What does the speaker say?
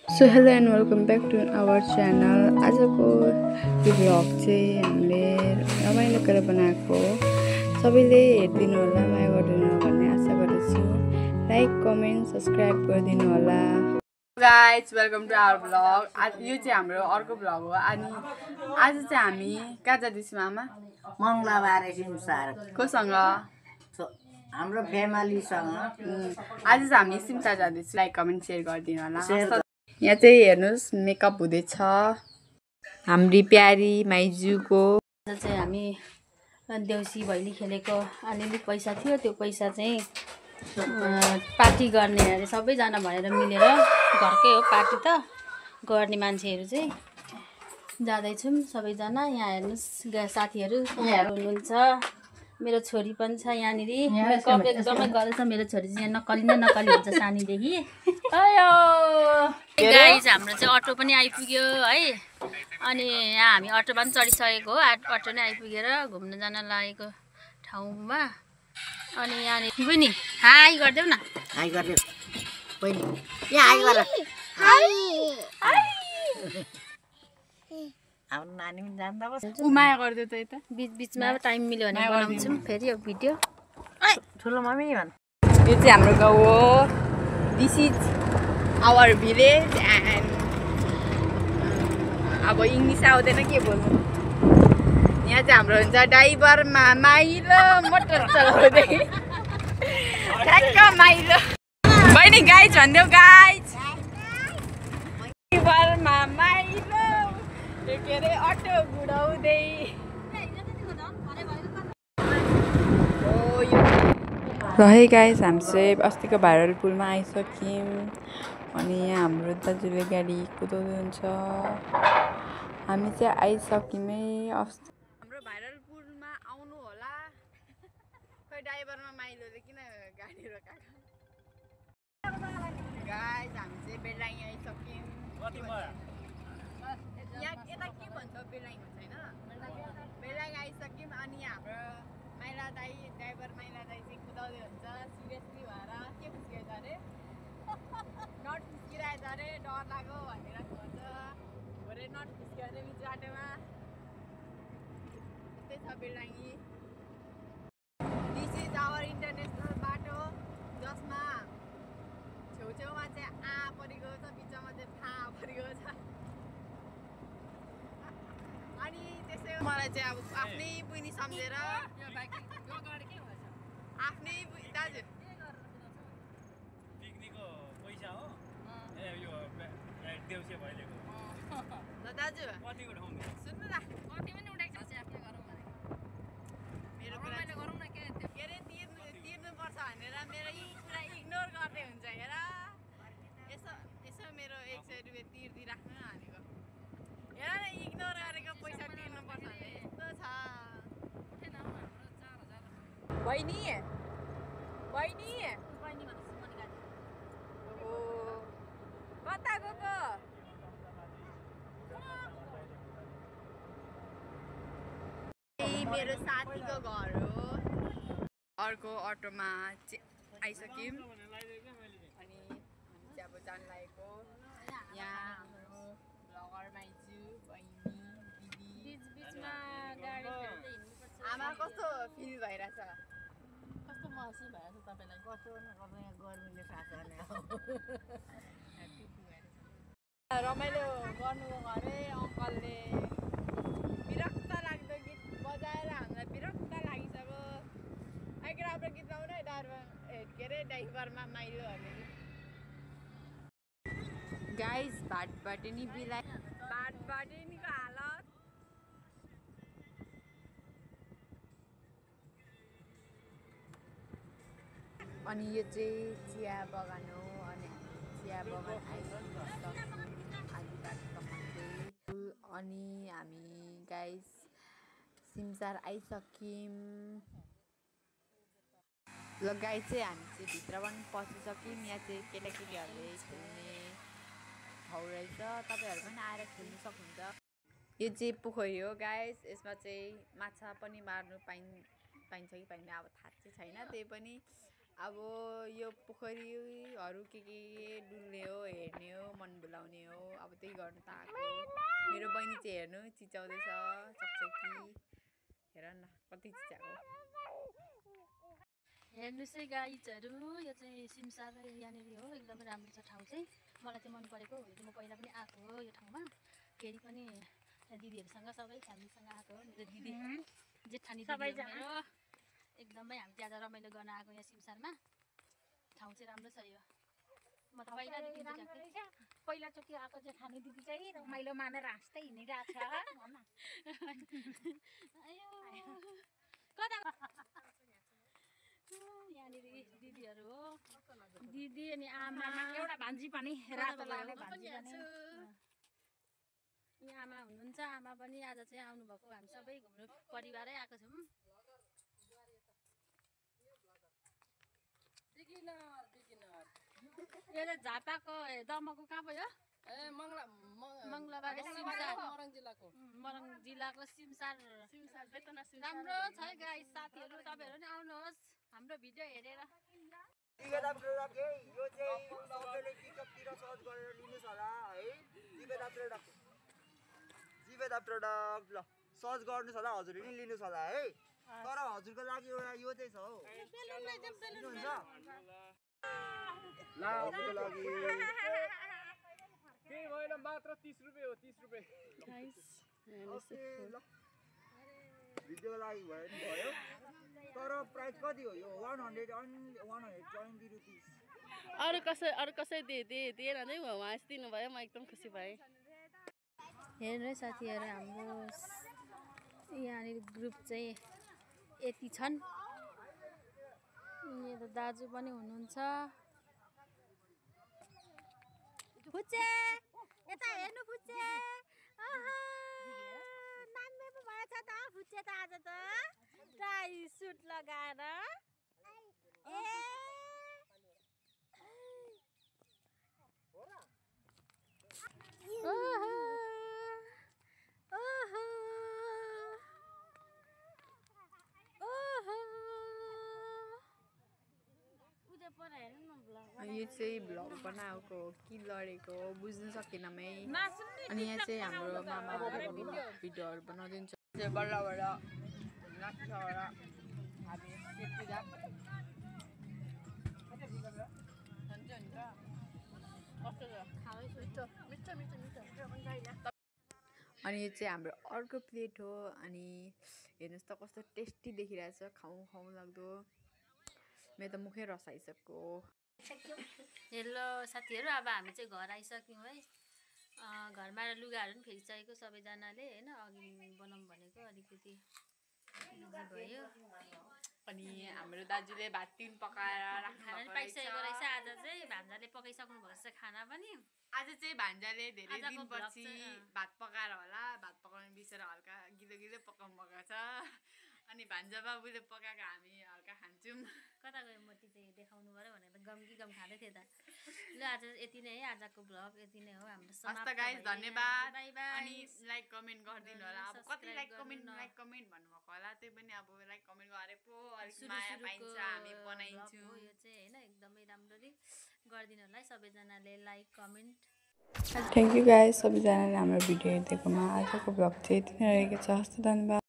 So hello and welcome back to our channel. आजको यो vlog चाहिँ हामीले रमाइलो गरेर बनाएको हो। सबैले हेरिदिनु होला, माया गरिदिनु होला भन्ने आशा गर्दछु। लाइक कमेन्ट सब्सक्राइब गरिदिनु होला। Guys welcome to our vlog. आज यो चाहिँ हाम्रो अर्को भ्लग हो। अनि आज चाहिँ हामी कहाँ जाँदैछौँ आमा? मङ्गलबार सिमसार कोसँग? हाम्रो फ्यामिलीसँग। आज चाहिँ हामी सिमसार जाँदैछौँ। लाइक कमेन्ट सेयर गरिदिनु होला। यहाँ चाहिँ हेर्नुहोस् मेकअप हुँदैछ हाम्री प्यारी माइजूको। आज चाहिँ हामी देउसी भैली खेलेको अलिअलि पैसा थियो, त्यो पैसा चाहिँ पार्टी गर्ने अरे सबैजना भएर मिलेर, घरकै हो पार्टी त, गर्ने मान्छेहरू चाहिँ जाँदैछौँ सबैजना। यहाँ हेर्नुहोस् साथीहरू हुनुहुन्छ, मेरो छोरी पनि छ यहाँनिर। मेकअप एकदमै गरेछ मेरो छोरी चाहिँ। यहाँ नक्कली न नक्कली हुन्छ सानीदेखि। गाइज हाम्रो चाहिँ अटो पनि आइपुग्यो है। अनि यहाँ हामी अटोमा पनि चढिसकेको हो। अटो नै आइपुगेर घुम्न जान लागेको ठाउँमा। अनि यहाँनिर बहिनी हाई गरिदेऊ न। हाई गरिदेऊ बहिनी, यहाँ हाई गर। हाम्रो नानी पनि जान्दा बस उमाया गरिदियो त यता। बिचमा टाइम मिल्यो भने बनाउँछौँ फेरि यो भिडियो। ठुलो मम्मी भन्। यो चाहिँ हाम्रो गाउँ हो। This is our village and अब इङ्ग्लिस आउँदैन के बोल्नु। यहाँ चाहिँ हाम्रो हुन्छ ड्राइभरमा माइलो मोटर चलाउँदै ठ्याक्क माइलो। बहिनी गाइज भनिदेऊ गाइज। ड्राइभरमा माइलो के अरे अटो गुडाउँदै। र है गाइस हामी चाहिँ अस्तिको भाइरल पुलमा आइसक्यौँ। अनि यहाँ हाम्रो दाजुले गाडी कुदाउनुहुन्छ। हामी चाहिँ आइसक्यौँ है। हाम्रो भाइरल पुलमा आउनु होला। खै ड्राइभरमा माइलोले किन गाडी रोकाएको? गाइस हामी चाहिँ बेलाङ आइसक्यौँ। यहाँ यता के भन्छ बेलाङ भन्छ होइन? बेलाङ आइसक्यौँ। अनि हाम्रो माइला दाई ड्राइभर माइला दाई चाहिँ कुदाउँदै हुन्छ सिरियसली भएर। के फुस्किरहेछ अरे? नट फुस्किरहेछ अरे, डर लाग्यो भनेर भन्छ। भरे नट फुस्क्यो अरे बिच बाटोमा। त्यस्तै छ बेलाङ्गी। दिस इज आवर इन्टरनेसनल बाटो, जसमा छेउछेउमा चाहिँ परेको छ, बिचमा चाहिँ फा परेको छ। अनि त्यसै मलाई चाहिँ अब आफ्नै बहिनी सम्झेर आफ्नै दाजु पिकनिकको पैसा हो यो देउसे भइलेको ल दाजु कतिको उठाउने सुन्नु न, कति पनि उठाएको छ आफूले गरौँ भनेको। मेरो कुरा गरौँ न। के अरे तिर्नुपर्छ भनेर मेरो कुरा इग्नोर गर्दै हुन्छ। हेर यसो मेरो 100 रुपियाँ तिर्दिराख्नु भनेको। हेर न इग्नोर गरेको पैसा तिर्नुपर्छ भने यस्तो छ। बहिनी बहिनी कता गएको? मेरो साथीको घर हो। अर्को अटोमा आइसक्यौँ। अनि हामी चाहिँ अब जान लागेको। यहाँ हाम्रो ब्लगर माइजू बहिनी दिदी बिचमा गाडी आमा कस्तो फिल भइरहेछ? कस्तो महसुस भइरहेछ तपाईँलाई? कस्तो गर्नु यहाँ गर्मीले साथले रमाइलो गर्नुभयो अरे अङ्कलले। विरक्त लाग्दो गीत बजाएर हामीलाई विरक्त लागिसक्यो। अलिक राम्रो गीत गाउनु है के अरे ड्राइभरमा माइलो भन्ने गीत। गाइस भाटबाटेनी बिलाइ भाटबाटेनीको हालत। अनि यो चाहिँ चिया बगान हो। अनि चिया बगान आइसक्यौँ आधी बाटोसम्म चाहिँ। अनि हामी गाइस सिमसार आइसक्यौँ। ल गाइस चाहिँ हामी चाहिँ भित्र पनि पसिसक्यौँ। यहाँ चाहिँ केटाकेटीहरूले खेल्ने ठाउँ रहेछ, तपाईँहरू पनि आएर खेल्नु सक्नुहुन्छ। यो चाहिँ पोखरी हो गाइस। यसमा चाहिँ माछा पनि मार्नु पाइन्छ कि पाइँदैन अब थाहा चाहिँ छैन। त्यही पनि अब यो पोखरीहरू के डुल्ने हो हेर्ने हो मन भुलाउने हो अब त्यही गर्नु त आएको। मेरो बहिनी चाहिँ हेर्नु चिच्याउँदैछ चकचकी हेर न कति चिच्याएको। हेर्नुहोस् है गाइजहरू यो चाहिँ सिमसार यहाँनिर हो एकदमै राम्रो छ ठाउँ चाहिँ मलाई चाहिँ मन परेको म पहिला पनि आएको हो यो ठाउँमा फेरि पनि दिदीहरूसँग सबै फ्यामिलीसँग आएको हो मेरो दिदी जेठानी सबैजना एकदमै हामी ज्यादा रमाइलो गर्न आएको यहाँ सिमसारमा ठाउँ चाहिँ राम्रो छ यो म त पहिलाचोटि आएको जेठानी दिदी चाहिँ रमाइलो मानेर हाँस्दै हिँडिरहेको छ कता यहाँनिर दिदीहरू हो दिदी अनि आमा एउटा भान्जी पनि रातो लाने भान्जी पनि यहाँ आमा हुनुहुन्छ आमा पनि आज चाहिँ आउनुभएको हामी सबै घुम्नु परिवारै आएको छौँ। यो चाहिँ झापाको दमकको कहाँ भयो मङ्गलबार मरङ जिल्लाको सिमसार राम्रो छ है गाइस साथीहरू तपाईँहरू पनि आउनुहोस् हाम्रो भिडियो हेरेर। जिवेदा प्रोडक्ट है यो चाहिँ सबैले टिकटकतिर सर्च गरेर लिनुस् होला है। जिवेदा प्रोडक्ट ल सर्च गर्नुस् होला हजुरले नि लिनुस् होला है। तर हजुरको लागि एउटा यो चाहिँ छ हौ लिनुहुन्छ ल हजुरको लागि केही भएन मात्र 30 रुपैयाँ हो 30 रुपैयाँ। भिडियोको लागि भयो तर प्राइस कति हो यो 120 रुपिस। अरू कसै दिएर नै उहाँ दिनुभयो म एकदम खुसी भएँ। हेर्नु है साथीहरू हाम्रो यहाँनिर ग्रुप चाहिँ यति छन्। मेरो दाजु पनि हुनुहुन्छ फुच्चे यता हेर्नु फुच्चे नाम्बे पो भएछ त फुच्चे त आज त टाई सुट लगाएर यो चाहिँ भ्लग बनाएको कि लडेको बुझ्नु सकेन मै। अनि यहाँ चाहिँ हाम्रो मामाहरू भिडियोहरू बनाउँदिन्छ बल्ल नाच्छ हामी अनि यो चाहिँ हाम्रो अर्को प्लेट हो। अनि हेर्नुहोस् त कस्तो टेस्टी देखिरहेछ खाउँ लाग्दो मेरो त मुखै रसाइसक्यो। हेलो साथीहरू अब हामी चाहिँ घर आइसक्यौँ है। घरमा लुगाहरू पनि फेरिसकेको सबैजनाले होइन अघि बनाऊँ भनेको अलिकति भयो। अनि हाम्रो दाजुले भात तिन पकाएर खाना पनि पाइसकेको रहेछ। आज चाहिँ भान्जाले पकाइसक्नु भएको छ खाना पनि। आज चाहिँ भान्जाले धेरै दिनपछि भात पकाएर होला भात पकाउनु बिर्सेर हल्का गिलो पकाउनु भएको छ। अनि भान्जा बाबुले पकाएको हामी हल्का खान्छौँ। कता गयो मोटी चाहिँ देखाउनु पऱ्यो भनेर गम खाँदै थिएँ त। ल आज यति नै है आजको भ्लग यति नै हो हाम्रो समाप्त। गाइस धन्यवाद। अनि लाइक कमेन्ट गरिदिनु होला। अब कति लाइक कमेन्ट भन्नुभएको होला त्यो पनि अब लाइक कमेन्ट गरे पो अलिक माया पाइन्छ हामी बनाइन्छौँ। यो चाहिँ होइन एकदमै राम्ररी गरिदिनु होला है सबैजनाले like comment. Thank you guys सबैजनाले हाम्रो भिडियो हेरिदिएकोमा। आजको भ्लग चाहिँ यति नै रहेको छ। हस् त धन्यवाद।